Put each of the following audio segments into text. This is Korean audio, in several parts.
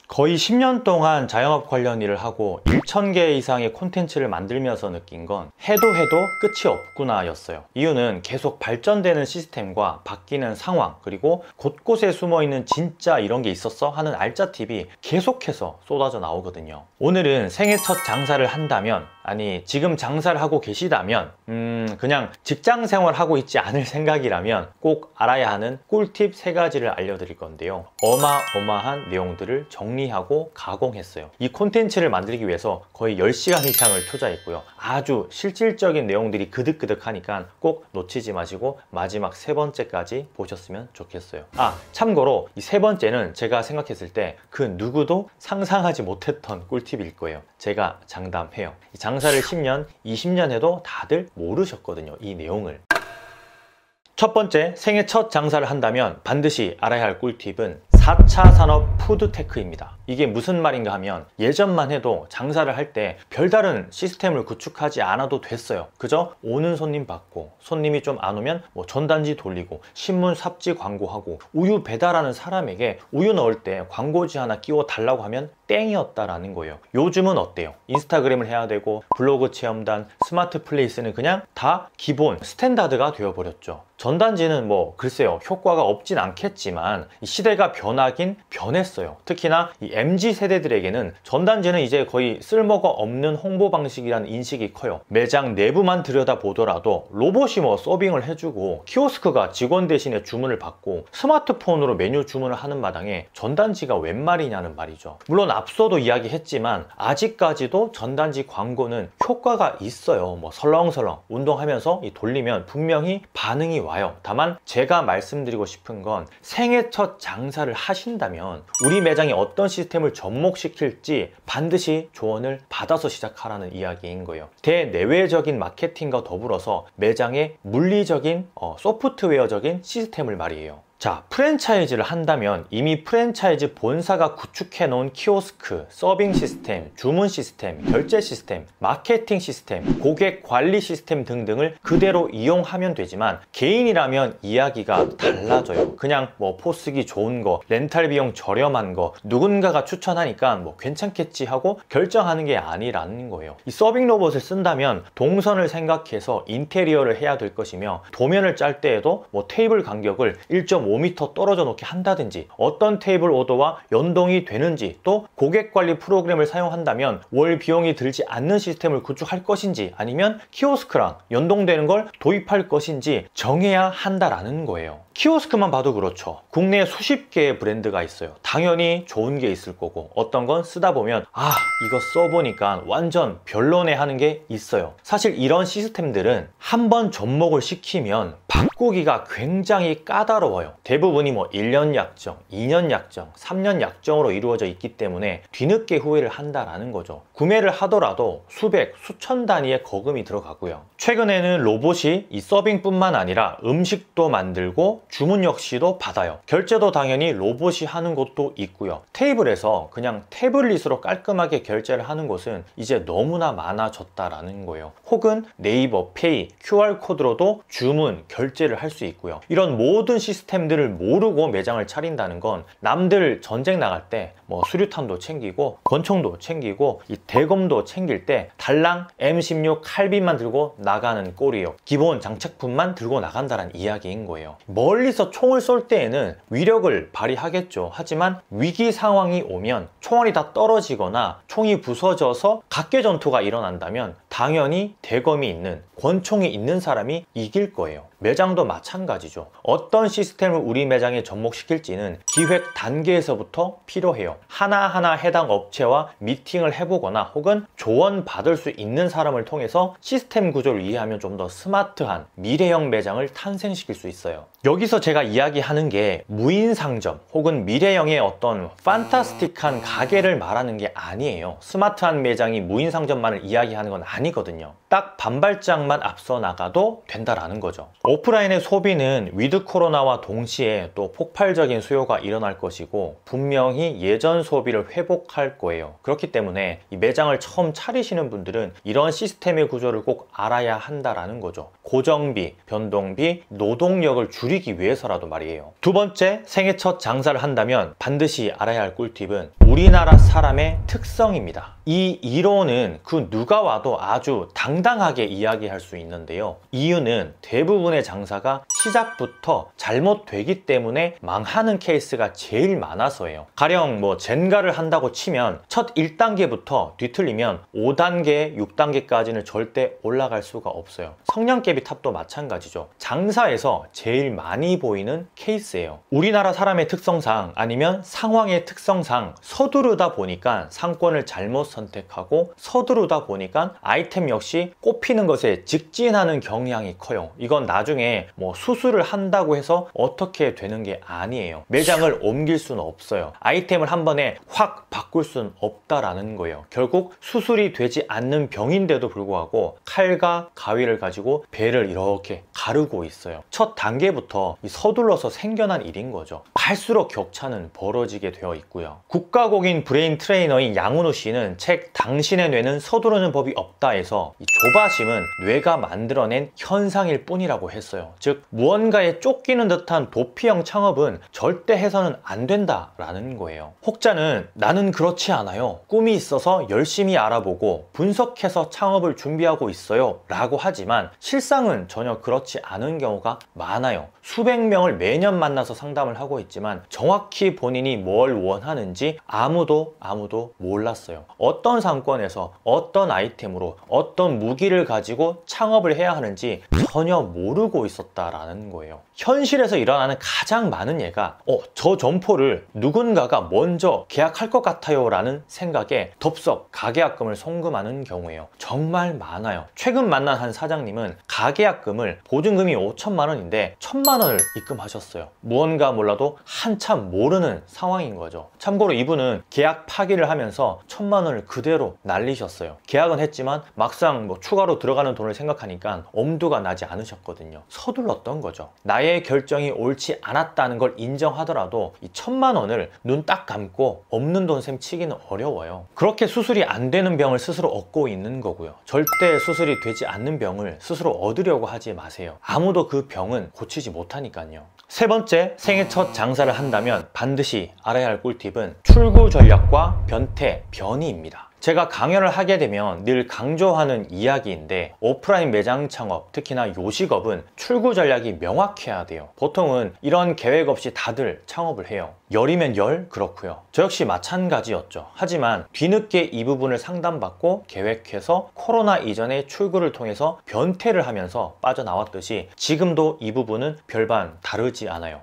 거의 10년 동안 자영업 관련 일을 하고 1000개 이상의 콘텐츠를 만들면서 느낀 건 해도 끝이 없구나 였어요. 이유는 계속 발전되는 시스템과 바뀌는 상황, 그리고 곳곳에 숨어있는 진짜 이런 게 있었어? 하는 알짜 팁이 계속해서 쏟아져 나오거든요. 오늘은 생애 첫 장사를 한다면, 아니 지금 장사를 하고 계시다면, 그냥 직장 생활하고 있지 않을 생각이라면 꼭 알아야 하는 꿀팁 3가지를 알려드릴 건데요. 어마어마한 내용들을 정리하고 가공했어요. 이 콘텐츠를 만들기 위해서 거의 10시간 이상을 투자했고요. 아주 실질적인 내용들이 그득그득하니까 꼭 놓치지 마시고 마지막 3번째까지 보셨으면 좋겠어요. 참고로 이 3번째는 제가 생각했을 때 그 누구도 상상하지 못했던 꿀팁일 거예요. 제가 장담해요. 장사를 10년, 20년 해도 다들 모르셨거든요, 이 내용을. 첫 번째, 생애 첫 장사를 한다면 반드시 알아야 할 꿀팁은 4차 산업 푸드테크입니다. 이게 무슨 말인가 하면, 예전만 해도 장사를 할 때 별다른 시스템을 구축하지 않아도 됐어요. 그저 오는 손님 받고, 손님이 좀 안 오면 전단지 돌리고, 신문 삽지 광고하고, 우유 배달하는 사람에게 우유 넣을 때 광고지 하나 끼워 달라고 하면 땡이었다라는 거예요. 요즘은 어때요? 인스타그램을 해야 되고, 블로그 체험단, 스마트 플레이스는 그냥 다 기본 스탠다드가 되어버렸죠. 전단지는 글쎄요, 효과가 없진 않겠지만 이 시대가 변하긴 변했어요. 특히나 이 MZ세대들에게는 전단지는 이제 거의 쓸모가 없는 홍보 방식이라는 인식이 커요. 매장 내부만 들여다보더라도 로봇이 서빙을 해주고, 키오스크가 직원 대신에 주문을 받고, 스마트폰으로 메뉴 주문을 하는 마당에 전단지가 웬 말이냐는 말이죠. 물론 앞서도 이야기했지만 아직까지도 전단지 광고는 효과가 있어요. 설렁설렁 운동하면서 돌리면 분명히 반응이 와요. 다만 제가 말씀드리고 싶은 건, 생애 첫 장사를 하신다면 우리 매장에 어떤 시스템을 접목시킬지 반드시 조언을 받아서 시작하라는 이야기인 거예요. 대내외적인 마케팅과 더불어서 매장의 물리적인 소프트웨어적인 시스템을 말이에요. 자, 프랜차이즈를 한다면 이미 프랜차이즈 본사가 구축해 놓은 키오스크, 서빙 시스템, 주문 시스템, 결제 시스템, 마케팅 시스템, 고객 관리 시스템 등등을 그대로 이용하면 되지만, 개인이라면 이야기가 달라져요. 그냥 포스기 좋은 거, 렌탈 비용 저렴한 거 누군가가 추천하니까 괜찮겠지 하고 결정하는 게 아니라는 거예요. 이 서빙 로봇을 쓴다면 동선을 생각해서 인테리어를 해야 될 것이며, 도면을 짤 때에도 테이블 간격을 1.5m 떨어져 놓게 한다든지, 어떤 테이블 오더와 연동이 되는지, 또 고객 관리 프로그램을 사용한다면 월 비용이 들지 않는 시스템을 구축할 것인지, 아니면 키오스크랑 연동되는 걸 도입할 것인지 정해야 한다라는 거예요. 키오스크만 봐도 그렇죠. 국내에 수십 개의 브랜드가 있어요. 당연히 좋은 게 있을 거고, 어떤 건 쓰다 보면 이거 써보니까 완전 별로네 하는 게 있어요. 사실 이런 시스템들은 한번 접목을 시키면 바꾸기가 굉장히 까다로워요. 대부분이 1년 약정, 2년 약정, 3년 약정으로 이루어져 있기 때문에 뒤늦게 후회를 한다라는 거죠. 구매를 하더라도 수백, 수천 단위의 거금이 들어가고요. 최근에는 로봇이 이 서빙뿐만 아니라 음식도 만들고 주문 역시도 받아요. 결제도 당연히 로봇이 하는 곳도 있고요. 테이블에서 그냥 태블릿으로 깔끔하게 결제를 하는 곳은 이제 너무나 많아졌다라는 거예요. 혹은 네이버 페이, QR코드로도 주문, 결제를 할 수 있고요. 이런 모든 시스템들을 모르고 매장을 차린다는 건 남들 전쟁 나갈 때 수류탄도 챙기고 권총도 챙기고 이 대검도 챙길 때 달랑 M16 칼빈만 들고 나가는 꼴이에요. 기본 장착품만 들고 나간다는 이야기인 거예요. 멀리서 총을 쏠 때에는 위력을 발휘하겠죠. 하지만 위기 상황이 오면 총알이 다 떨어지거나 총이 부서져서 각계 전투가 일어난다면 당연히 대검이 있는, 권총이 있는 사람이 이길 거예요. 매장도 마찬가지죠. 어떤 시스템을 우리 매장에 접목시킬지는 기획 단계에서부터 필요해요. 하나하나 해당 업체와 미팅을 해보거나, 혹은 조언 받을 수 있는 사람을 통해서 시스템 구조를 이해하면 좀 더 스마트한 미래형 매장을 탄생시킬 수 있어요. 여기서 제가 이야기하는 게 무인 상점 혹은 미래형의 어떤 판타스틱한 가게를 말하는 게 아니에요. 스마트한 매장이 무인 상점만을 이야기하는 건 아니거든요. 딱 반발짝만 앞서 나가도 된다라는 거죠. 오프라인의 소비는 위드 코로나와 동시에 또 폭발적인 수요가 일어날 것이고 분명히 예전 소비를 회복할 거예요. 그렇기 때문에 이 매장을 처음 차리시는 분들은 이런 시스템의 구조를 꼭 알아야 한다라는 거죠. 고정비, 변동비, 노동력을 줄이기 위해서라도 말이에요. 두 번째, 생애 첫 장사를 한다면 반드시 알아야 할 꿀팁은 우리나라 사람의 특성입니다. 이 이론은 그 누가 와도 아주 당당하게 이야기할 수 있는데요. 이유는 대부분의 장사가 시작부터 잘못되기 때문에 망하는 케이스가 제일 많아서예요. 가령 젠가를 한다고 치면 첫 1단계부터 뒤틀리면 5단계, 6단계까지는 절대 올라갈 수가 없어요. 성냥개비 탑도 마찬가지죠. 장사에서 제일 많이 보이는 케이스예요. 우리나라 사람의 특성상 아니면 상황의 특성상 서두르다 보니까 상권을 잘못 선택하고 서두르다 보니까 아이템 역시 꼽히는 것에 직진하는 경향이 커요. 이건 나중에 수술을 한다고 해서 어떻게 되는 게 아니에요. 매장을 옮길 수는 없어요. 아이템을 한 번에 확 바꿀 수는 없다라는 거예요. 결국 수술이 되지 않는 병인데도 불구하고 칼과 가위를 가지고 배를 이렇게 가르고 있어요. 첫 단계부터 서둘러서 생겨난 일인 거죠. 갈수록 격차는 벌어지게 되어 있고요. 국가공인 브레인 트레이너인 양은우 씨는 책 당신의 뇌는 서두르는 법이 없다에서 이 조바심은 뇌가 만들어낸 현상일 뿐이라고 했어요. 즉 무언가에 쫓기는 듯한 도피형 창업은 절대 해서는 안 된다라는 거예요. 혹자는 나는 그렇지 않아요. 꿈이 있어서 열심히 알아보고 분석해서 창업을 준비하고 있어요 라고 하지만 실상은 전혀 그렇지 않은 경우가 많아요. 수백 명을 매년 만나서 상담을 하고 있지만 정확히 본인이 뭘 원하는지 아무도 몰랐어요. 어떤 상권에서 어떤 아이템으로 어떤 무기를 가지고 창업을 해야 하는지 전혀 모르고 있었다라는 거예요. 현실에서 일어나는 가장 많은 예가 저 점포를 누군가가 먼저 계약할 것 같아요 라는 생각에 덥석 가계약금을 송금하는 경우예요. 정말 많아요. 최근 만난 한 사장님은 가계약금을 보증금이 5천만 원인데 1,000만 원을 입금하셨어요. 무언가 몰라도 한참 모르는 상황인 거죠. 참고로 이분은 계약 파기를 하면서 1,000만 원을 그대로 날리셨어요. 계약은 했지만 막상 추가로 들어가는 돈을 생각하니까 엄두가 나지 않으셨거든요. 서둘렀던 거죠. 나의 결정이 옳지 않았다는 걸 인정하더라도 이 1,000만 원을 눈 딱 감고 없는 돈 셈 치기는 어려워요. 그렇게 수술이 안 되는 병을 스스로 얻고 있는 거고요. 절대 수술이 되지 않는 병을 스스로 얻으려고 하지 마세요. 아무도 그 병은 고치지 못하니까요. 세 번째, 생애 첫 장사를 한다면 반드시 알아야 할 꿀팁은 출구 전략과 변태, 변이입니다. 제가 강연을 하게 되면 늘 강조하는 이야기인데 오프라인 매장 창업, 특히나 요식업은 출구 전략이 명확해야 돼요. 보통은 이런 계획 없이 다들 창업을 해요. 열이면 열 그렇고요. 저 역시 마찬가지였죠. 하지만 뒤늦게 이 부분을 상담받고 계획해서 코로나 이전의 출구를 통해서 변태를 하면서 빠져나왔듯이 지금도 이 부분은 별반 다르지 않아요.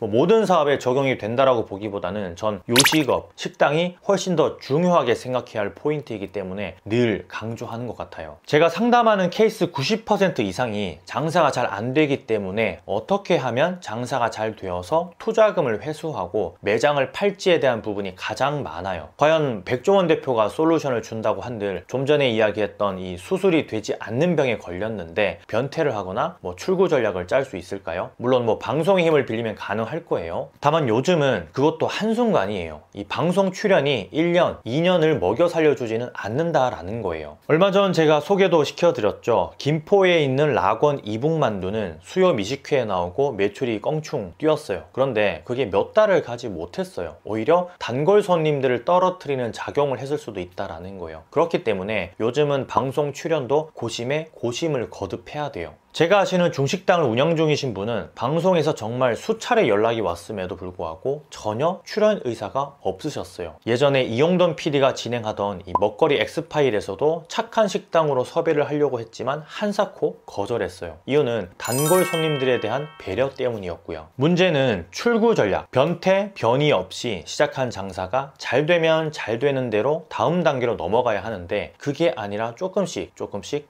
모든 사업에 적용이 된다라고 보기보다는 전 요식업, 식당이 훨씬 더 중요하게 생각해야 할 포인트이기 때문에 늘 강조하는 것 같아요. 제가 상담하는 케이스 90% 이상이 장사가 잘 안 되기 때문에 어떻게 하면 장사가 잘 되어서 투자금을 회수하고 매장을 팔지에 대한 부분이 가장 많아요. 과연 백종원 대표가 솔루션을 준다고 한들 좀 전에 이야기했던 이 수술이 되지 않는 병에 걸렸는데 변태를 하거나 출구 전략을 짤 수 있을까요? 물론 방송의 힘을 빌리면 가능할 거예요. 다만 요즘은 그것도 한순간이에요. 이 방송 출연이 1년, 2년을 먹여 살려주지는 않는다라는 거예요. 얼마 전 제가 소개도 시켜드렸죠. 김포에 있는 락원 이북만두는 수요 미식회에 나오고 매출이 껑충 뛰었어요. 그런데 그게 몇 달을 가지 못했어요. 오히려 단골 손님들을 떨어뜨리는 작용을 했을 수도 있다라는 거예요. 그렇기 때문에 요즘은 방송 출연도 고심에 고심을 거듭해야 돼요. 제가 아시는 중식당을 운영 중이신 분은 방송에서 정말 수차례 연락이 왔음에도 불구하고 전혀 출연 의사가 없으셨어요. 예전에 이용돈 PD가 진행하던 이 먹거리 엑스파일에서도 착한 식당으로 섭외를 하려고 했지만 한사코 거절했어요. 이유는 단골 손님들에 대한 배려 때문이었고요. 문제는 출구 전략, 변태, 변이 없이 시작한 장사가 잘 되면 잘 되는 대로 다음 단계로 넘어가야 하는데 그게 아니라 조금씩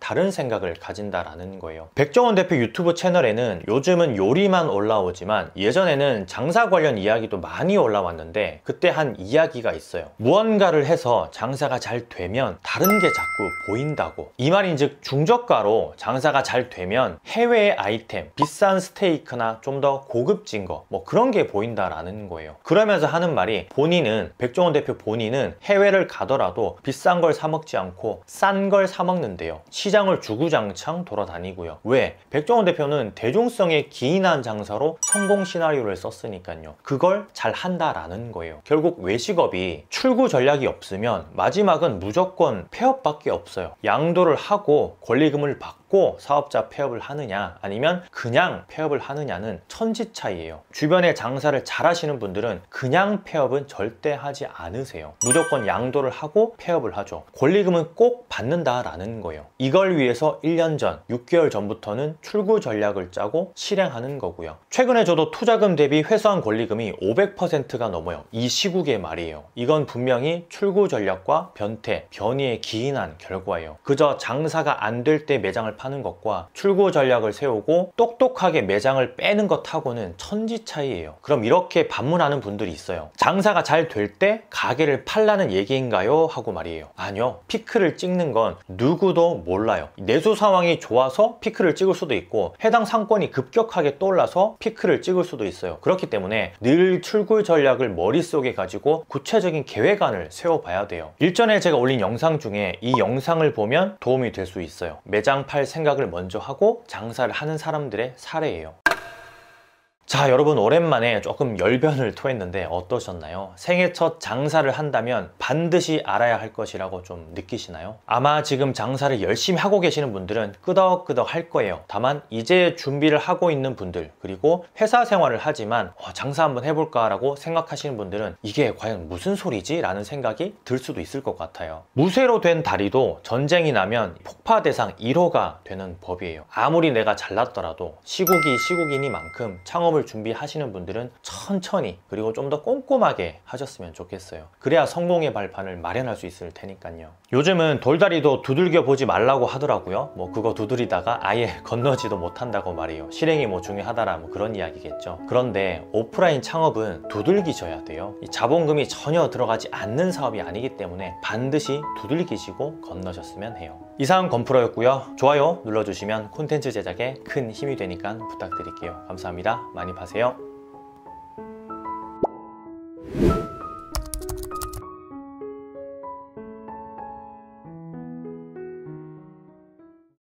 다른 생각을 가진다라는 거예요. 백종원 대표 유튜브 채널에는 요즘은 요리만 올라오지만 예전에는 장사 관련 이야기도 많이 올라왔는데 그때 한 이야기가 있어요. 무언가를 해서 장사가 잘 되면 다른 게 자꾸 보인다고. 이 말인즉 중저가로 장사가 잘 되면 해외의 아이템, 비싼 스테이크나 좀 더 고급진 거 뭐 그런 게 보인다라는 거예요. 그러면서 하는 말이 본인은, 백종원 대표 본인은 해외를 가더라도 비싼 걸 사 먹지 않고 싼 걸 사 먹는데요. 시장을 주구장창 돌아다니고요. 왜? 백종원 대표는 대중성에 기인한 장사로 성공 시나리오를 썼으니까요. 그걸 잘 한다라는 거예요. 결국 외식업이 출구 전략이 없으면 마지막은 무조건 폐업밖에 없어요. 양도를 하고 권리금을 받고 사업자 폐업을 하느냐 아니면 그냥 폐업을 하느냐는 천지 차이예요. 주변에 장사를 잘 하시는 분들은 그냥 폐업은 절대 하지 않으세요. 무조건 양도를 하고 폐업을 하죠. 권리금은 꼭 받는다라는 거예요. 이걸 위해서 1년 전, 6개월 전부터는 출구 전략을 짜고 실행하는 거고요. 최근에 저도 투자금 대비 회수한 권리금이 500%가 넘어요. 이 시국의 말이에요. 이건 분명히 출구 전략과 변태, 변이에 기인한 결과예요. 그저 장사가 안 될 때 매장을 파는 것과 출구 전략을 세우고 똑똑하게 매장을 빼는 것하고는 천지 차이예요. 그럼 이렇게 반문하는 분들이 있어요. 장사가 잘 될 때 가게를 팔라는 얘기인가요? 하고 말이에요. 아니요. 피크를 찍는 건 누구도 몰라요. 내수 상황이 좋아서 피크를 찍을 수도 있고 해당 상권이 급격하게 떠올라서 피크를 찍을 수도 있어요. 그렇기 때문에 늘 출구 전략을 머릿속에 가지고 구체적인 계획안을 세워봐야 돼요. 일전에 제가 올린 영상 중에 이 영상을 보면 도움이 될 수 있어요. 매장 팔 생각을 먼저 하고 장사를 하는 사람들의 사례예요. 자, 여러분 오랜만에 조금 열변을 토했는데 어떠셨나요? 생애 첫 장사를 한다면 반드시 알아야 할 것이라고 좀 느끼시나요? 아마 지금 장사를 열심히 하고 계시는 분들은 끄덕끄덕 할 거예요. 다만 이제 준비를 하고 있는 분들, 그리고 회사 생활을 하지만 장사 한번 해볼까 라고 생각하시는 분들은 이게 과연 무슨 소리지? 라는 생각이 들 수도 있을 것 같아요. 무쇠로 된 다리도 전쟁이 나면 폭파 대상 1호가 되는 법이에요. 아무리 내가 잘났더라도 시국이니만큼 창업을 준비하시는 분들은 천천히 그리고 좀 더 꼼꼼하게 하셨으면 좋겠어요. 그래야 성공의 발판을 마련할 수 있을 테니까요. 요즘은 돌다리도 두들겨 보지 말라고 하더라고요. 뭐 그거 두드리다가 아예 건너지도 못한다고 말이에요. 실행이 뭐 중요하다라 뭐 그런 이야기겠죠. 그런데 오프라인 창업은 두들기셔야 돼요. 이 자본금이 전혀 들어가지 않는 사업이 아니기 때문에 반드시 두들기시고 건너셨으면 해요. 이상 건프로였고요. 좋아요 눌러주시면 콘텐츠 제작에 큰 힘이 되니까 부탁드릴게요. 감사합니다. 많이 파세요.